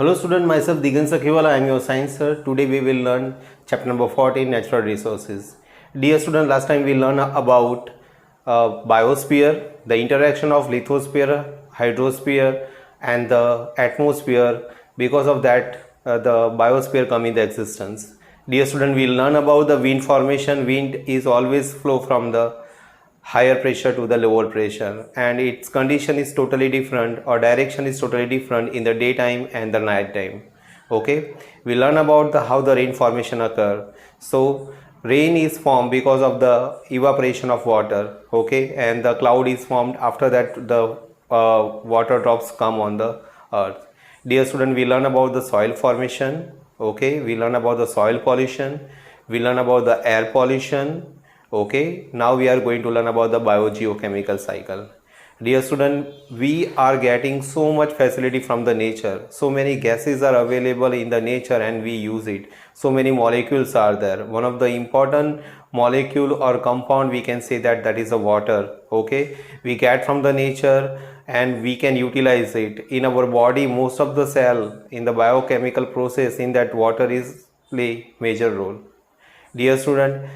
Hello student, myself Digan Sakhiwala, I am your science sir. Today we will learn chapter number 14, natural resources. Dear student, last time we learned about biosphere, the interaction of lithosphere, hydrosphere and the atmosphere. Because of that the biosphere come in the existence. Dear student, we will learn about the wind formation. Wind is always flow from the higher pressure to the lower pressure, and its condition is totally different, or direction is totally different in the daytime and the night time. Okay, we learn about how the rain formation occur. So rain is formed because of the evaporation of water. Okay, and the cloud is formed after that the water drops come on the earth. Dear student, we learn about the soil formation. Okay, we learn about the soil pollution, we learn about the air pollution. Okay, now we are going to learn about the biogeochemical cycle. Dear student, we are getting so much facility from the nature. So many gases are available in the nature and we use it. So many molecules are there. One of the important molecule or compound we can say that is the water. Okay, we get from the nature and we can utilize it in our body. Most of the cell in the biochemical process in that water is play major role. Dear student,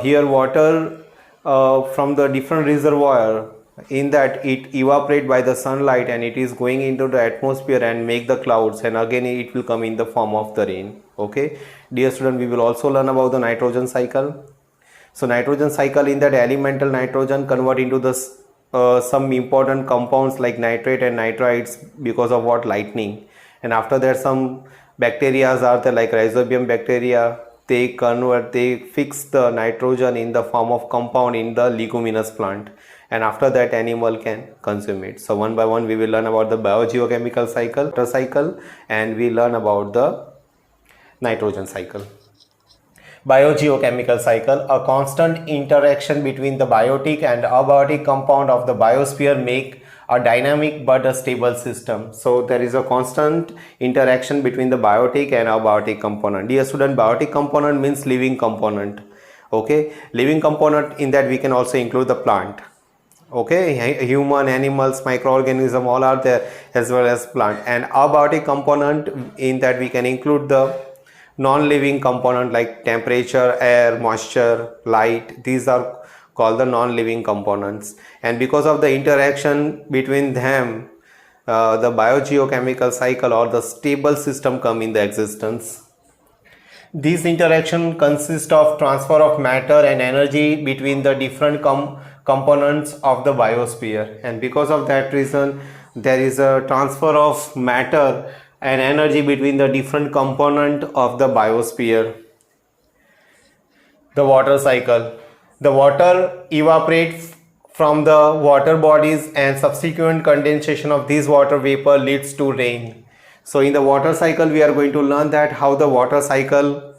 here water from the different reservoir, in that it evaporate by the sunlight and it is going into the atmosphere and make the clouds, and again it will come in the form of the rain. Okay, dear student, we will also learn about the nitrogen cycle. So nitrogen cycle, in that elemental nitrogen convert into the some important compounds like nitrate and nitrites because of what lightning, and after that some bacteria are there like rhizobium bacteria. They fix the nitrogen in the form of compound in the leguminous plant, and after that animal can consume it. So one by one we will learn about the biogeochemical cycle, water cycle, and we learn about the nitrogen cycle. Biogeochemical cycle, a constant interaction between the biotic and abiotic compound of the biosphere make a dynamic but a stable system. So there is a constant interaction between the biotic and abiotic component. Dear student, biotic component means living component. Okay, living component, in that we can also include the plant. Okay, human, animals, microorganism, all are there, as well as plant. And abiotic component, in that we can include the non-living component like temperature, air, moisture, light. These are called the non-living components, and because of the interaction between them the biogeochemical cycle or the stable system come in the existence. This interaction consists of transfer of matter and energy between the different components of the biosphere, and because of that reason there is a transfer of matter and energy between the different component of the biosphere. The water cycle. The water evaporates from the water bodies and subsequent condensation of this water vapor leads to rain. So in the water cycle we are going to learn that how the water cycle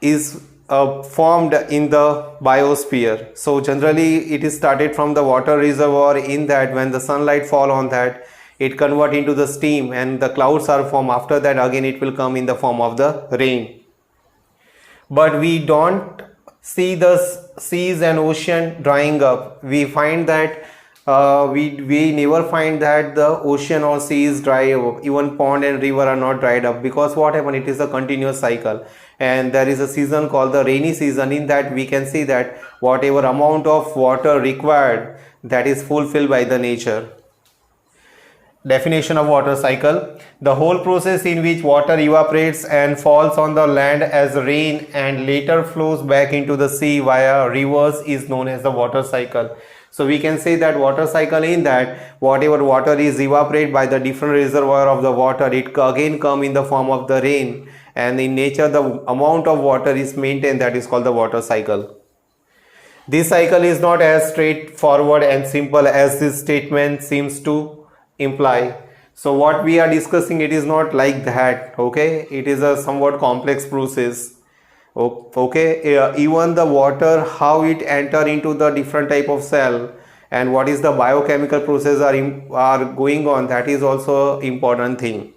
is formed in the biosphere. So generally it is started from the water reservoir, in that when the sunlight fall on that it convert into the steam and the clouds are formed. After that again it will come in the form of the rain. But we don't see the seas and ocean drying up. We find that we never find that the ocean or seas dry up. Even pond and river are not dried up, because what happened, it is a continuous cycle, and there is a season called the rainy season. In that we can see that whatever amount of water required, that is fulfilled by the nature. Definition of water cycle: the whole process in which water evaporates and falls on the land as rain and later flows back into the sea via rivers is known as the water cycle. So we can say that water cycle, in that whatever water is evaporated by the different reservoir of the water, it again come in the form of the rain, and in nature the amount of water is maintained, that is called the water cycle. This cycle is not as straightforward and simple as this statement seems to imply. So what we are discussing, it is not like that. Okay, it is a somewhat complex process. Okay, even the water, how it enter into the different type of cell and what is the biochemical process are going on, that is also important thing.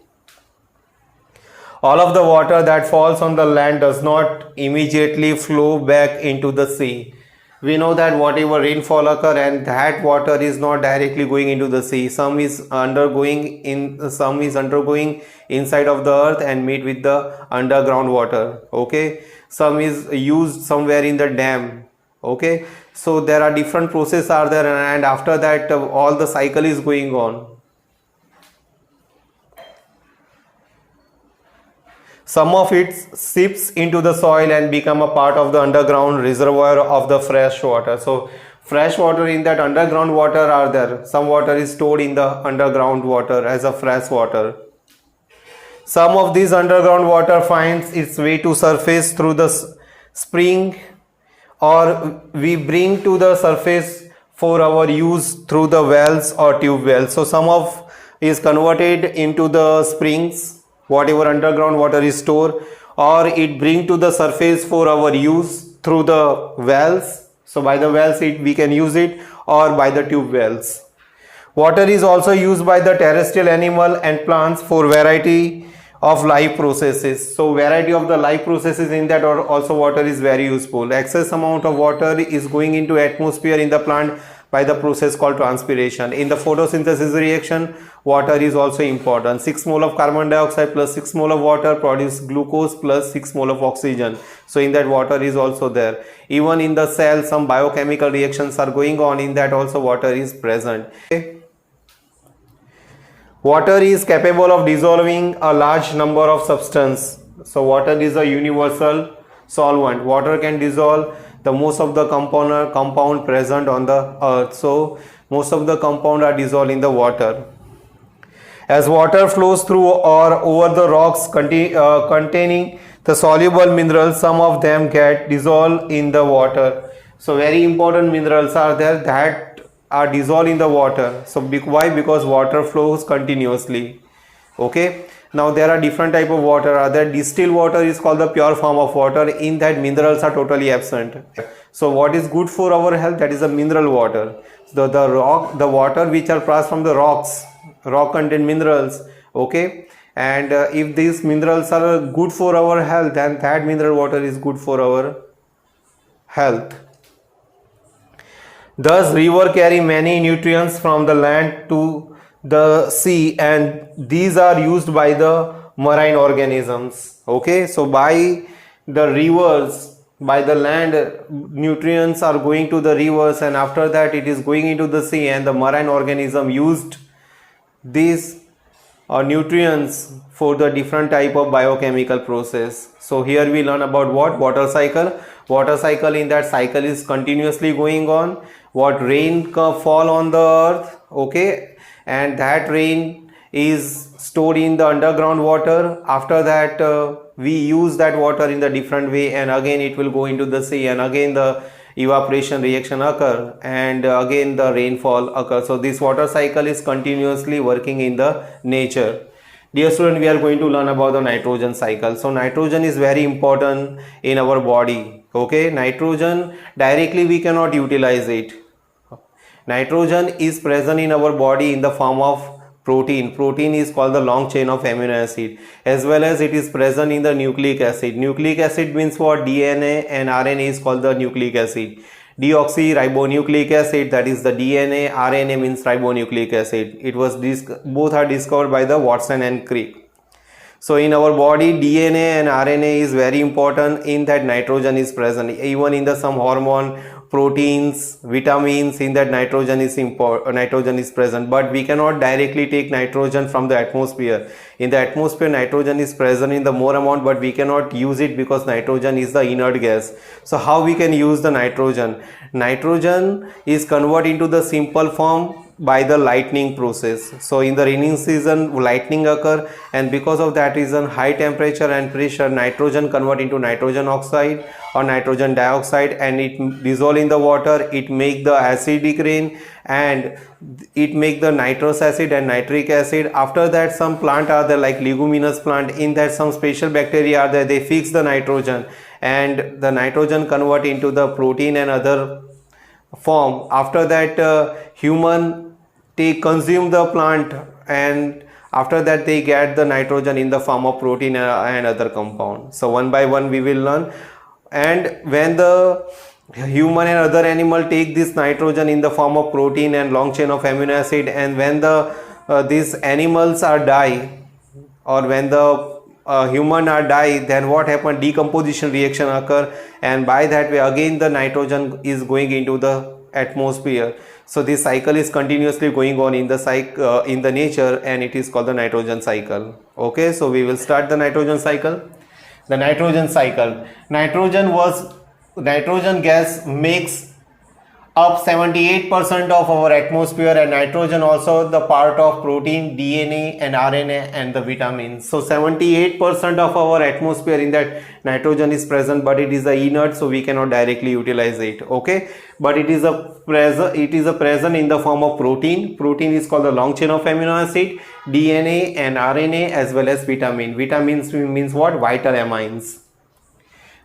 All of the water that falls on the land does not immediately flow back into the sea. we know that whatever rainfall occur and that water is not directly going into the sea, some is undergoing inside of the earth and meet with the underground water. Okay, some is used somewhere in the dam. Okay, so there are different processes are there, and after that all the cycle is going on. Some of it seeps into the soil and become a part of the underground reservoir of the fresh water. So fresh water in that underground water are there. Some water is stored in the underground water as a fresh water. Some of this underground water finds its way to surface through the spring, or we bring to the surface for our use through the wells or tube wells. So some of is converted into the springs, whatever underground water is stored, or it bring to the surface for our use through the wells. So by the wells we can use it, or by the tube wells. Water is also used by the terrestrial animal and plants for variety of life processes. So variety of the life processes in that, or also water is very useful. Excess amount of water is going into atmosphere in the plant by the process called transpiration. In the photosynthesis reaction, water is also important. 6 mole of carbon dioxide plus 6 mole of water produce glucose plus 6 mole of oxygen. So in that water is also there. Even in the cell, some biochemical reactions are going on, in that also water is present. Okay. Water is capable of dissolving a large number of substances. So water is a universal solvent. Water can dissolve the most of the compound present on the earth. So most of the compound are dissolved in the water. As water flows through or over the rocks containing the soluble minerals, some of them get dissolved in the water. So very important minerals are there that are dissolved in the water. So why? Because water flows continuously. Okay, now there are different type of water. Other distilled water is called the pure form of water. In that minerals are totally absent. So what is good for our health? That is a mineral water. So the water which are passed from the rocks, rock contain minerals. Okay, and if these minerals are good for our health, then that mineral water is good for our health. Thus, river carry many nutrients from the land to the sea, and these are used by the marine organisms. Okay, so by the rivers, by the land, nutrients are going to the rivers, and after that it is going into the sea, and the marine organism used these nutrients for the different type of biochemical process. So here we learn about what? Water cycle. Water cycle, in that cycle is continuously going on. What rain fall on the earth, okay, and that rain is stored in the underground water. After that we use that water in the different way, and again it will go into the sea, and again the evaporation reaction occur, and again the rainfall occurs. So this water cycle is continuously working in the nature. Dear student, we are going to learn about the nitrogen cycle. So nitrogen is very important in our body. Okay, nitrogen directly we cannot utilize it. Nitrogen is present in our body in the form of protein. Protein is called the long chain of amino acid, as well as it is present in the nucleic acid. Nucleic acid means what? DNA, and RNA is called the nucleic acid. Deoxyribonucleic acid, that is the DNA. RNA means ribonucleic acid. It was both are discovered by the Watson and Crick. So in our body, DNA and RNA is very important. In that nitrogen is present. Even in the some hormone, proteins, vitamins, in that nitrogen is present. But we cannot directly take nitrogen from the atmosphere. In the atmosphere, nitrogen is present in the more amount, but we cannot use it because nitrogen is the inert gas. So how we can use the nitrogen? Nitrogen is converted into the simple form by the lightning process. So in the raining season, lightning occur, and because of that reason, high temperature and pressure, nitrogen convert into nitrogen oxide or nitrogen dioxide, and it dissolve in the water. It make the acidic rain, and it make the nitrous acid and nitric acid. After that, some plant are there like leguminous plant. In that, some special bacteria are there. They fix the nitrogen, and the nitrogen convert into the protein and other form. After that human consume the plant, and after that they get the nitrogen in the form of protein and other compound. So one by one we will learn. And when the human and other animal take this nitrogen in the form of protein and long chain of amino acid, and when the these animals are die, or when the human are die, then what happen, decomposition reaction occur, and by that way again the nitrogen is going into the atmosphere. So this cycle is continuously going on in the in the nature, and it is called the nitrogen cycle. Okay, so we will start the nitrogen cycle. The nitrogen cycle, nitrogen gas makes up 78% of our atmosphere, and nitrogen also the part of protein, DNA and RNA and the vitamins. So 78% of our atmosphere, in that nitrogen is present, but it is a inert, so we cannot directly utilize it. Okay, but it is a present in the form of protein. Protein is called the long chain of amino acid, DNA and RNA, as well as vitamins means what? Vital amines.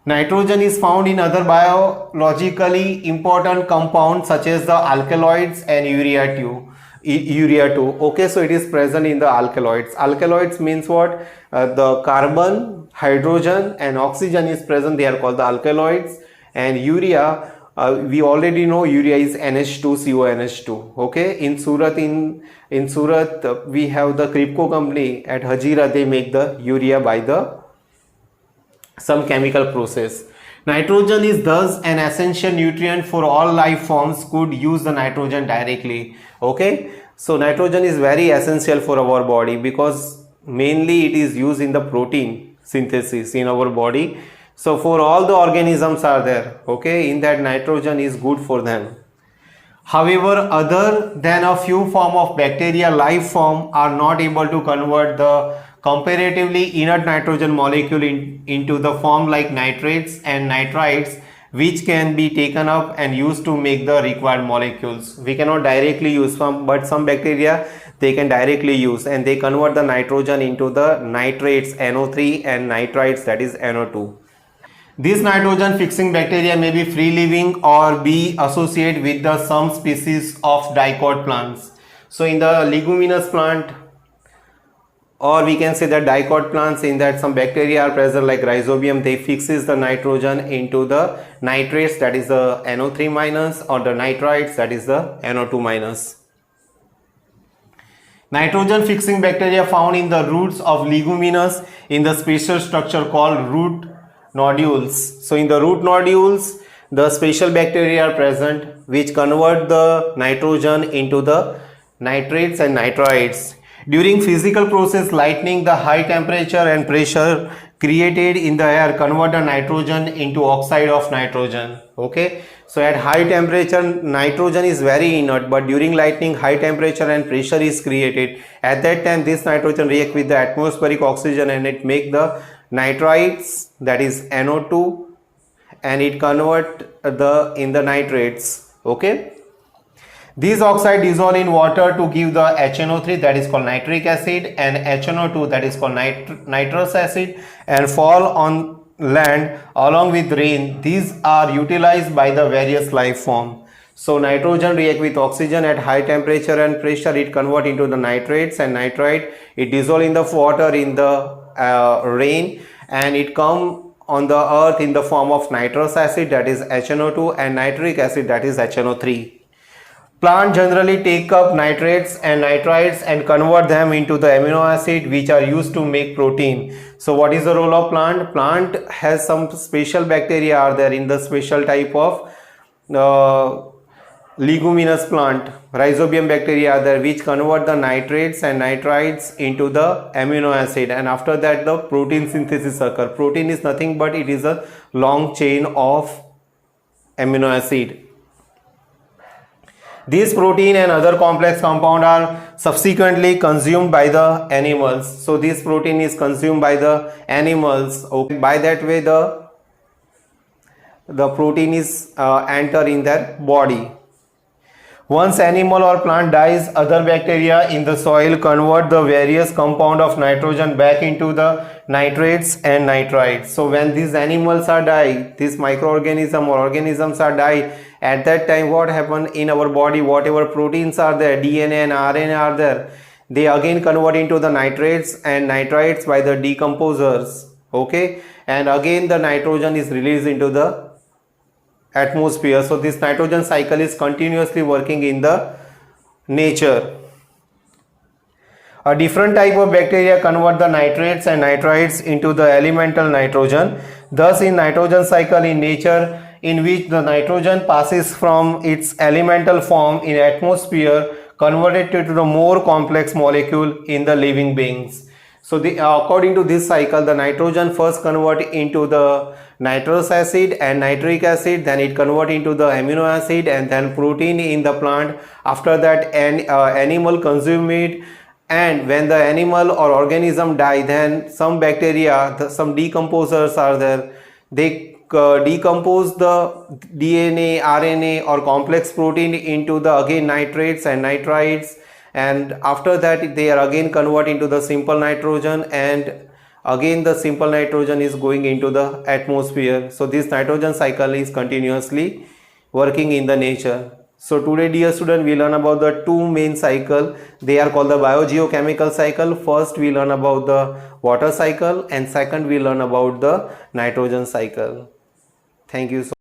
Nitrogen is found in other biologically important compounds such as the alkaloids and urea too. Okay, so it is present in the alkaloids. Alkaloids means what? The carbon, hydrogen and oxygen is present. They are called the alkaloids. And urea, we already know urea is NH2CONH2. Okay, in Surat we have the Kripco company at Hazira. They make the urea by the some chemical process. Nitrogen is thus an essential nutrient for all life forms could use the nitrogen directly. Okay, so nitrogen is very essential for our body because mainly it is used in the protein synthesis in our body. So for all the organisms are there, okay, in that nitrogen is good for them. However, other than a few form of bacteria, life form are not able to convert the comparatively inert nitrogen molecule into the form like nitrates and nitrites, which can be taken up and used to make the required molecules. We cannot directly use some, but some bacteria they can directly use, and they convert the nitrogen into the nitrates NO3 and nitrites, that is NO2. These nitrogen fixing bacteria may be free living or be associated with the some species of dicot plants. So in the leguminous plant, or we can say that dicot plants, in that some bacteria are present like rhizobium, they fixes the nitrogen into the nitrates, that is the NO3 minus, or the nitrites, that is the NO2 minus. Nitrogen fixing bacteria found in the roots of leguminous in the special structure called root nodules. So in the root nodules, the special bacteria are present which convert the nitrogen into the nitrates and nitrites. During physical process, lightning, the high temperature and pressure created in the air convert the nitrogen into oxide of nitrogen. Okay, so at high temperature nitrogen is very inert, but during lightning high temperature and pressure is created. At that time this nitrogen react with the atmospheric oxygen and it make the nitrites, that is NO2, and it convert in the nitrates. Okay, these oxide dissolve in water to give the HNO3, that is called nitric acid, and HNO2, that is called nitrous acid, and fall on land along with rain. These are utilized by the various life form. So nitrogen react with oxygen at high temperature and pressure, it convert into the nitrates and nitrite, it dissolve in the water in the rain, and it come on the earth in the form of nitrous acid, that is HNO2, and nitric acid, that is HNO3. Plant generally take up nitrates and nitrites and convert them into the amino acid which are used to make protein. So what is the role of plant? Plant has some special bacteria are there in the special type of leguminous plant. Rhizobium bacteria are there which convert the nitrates and nitrites into the amino acid, and after that the protein synthesis occur. Protein is nothing but it is a long chain of amino acid. These protein and other complex compound are subsequently consumed by the animals. So this protein is consumed by the animals. Okay. By that way the protein is enter in their body. Once animal or plant dies, other bacteria in the soil convert the various compound of nitrogen back into the nitrates and nitrites. So when these animals are die, these microorganism or organisms are die, at that time what happen in our body, whatever proteins are there, DNA and RNA are there, they again convert into the nitrates and nitrites by the decomposers. Okay, and again the nitrogen is released into the atmosphere. So this nitrogen cycle is continuously working in the nature. A different type of bacteria convert the nitrates and nitrites into the elemental nitrogen. Thus, in nitrogen cycle in nature, in which the nitrogen passes from its elemental form in atmosphere converted to the more complex molecule in the living beings. So according to this cycle, the nitrogen first convert into the nitrous acid and nitric acid, then it convert into the amino acid and then protein in the plant. After that, animal consume it, and when the animal or organism die, then some bacteria, some decomposers are there. They decompose the DNA, RNA or complex protein into the again nitrates and nitrites, and after that they are again convert into the simple nitrogen, and again the simple nitrogen is going into the atmosphere. So this nitrogen cycle is continuously working in the nature. So today, dear student, we learn about the two main cycle. They are called the biogeochemical cycle. First we learn about the water cycle, and second we learn about the nitrogen cycle. Thank you so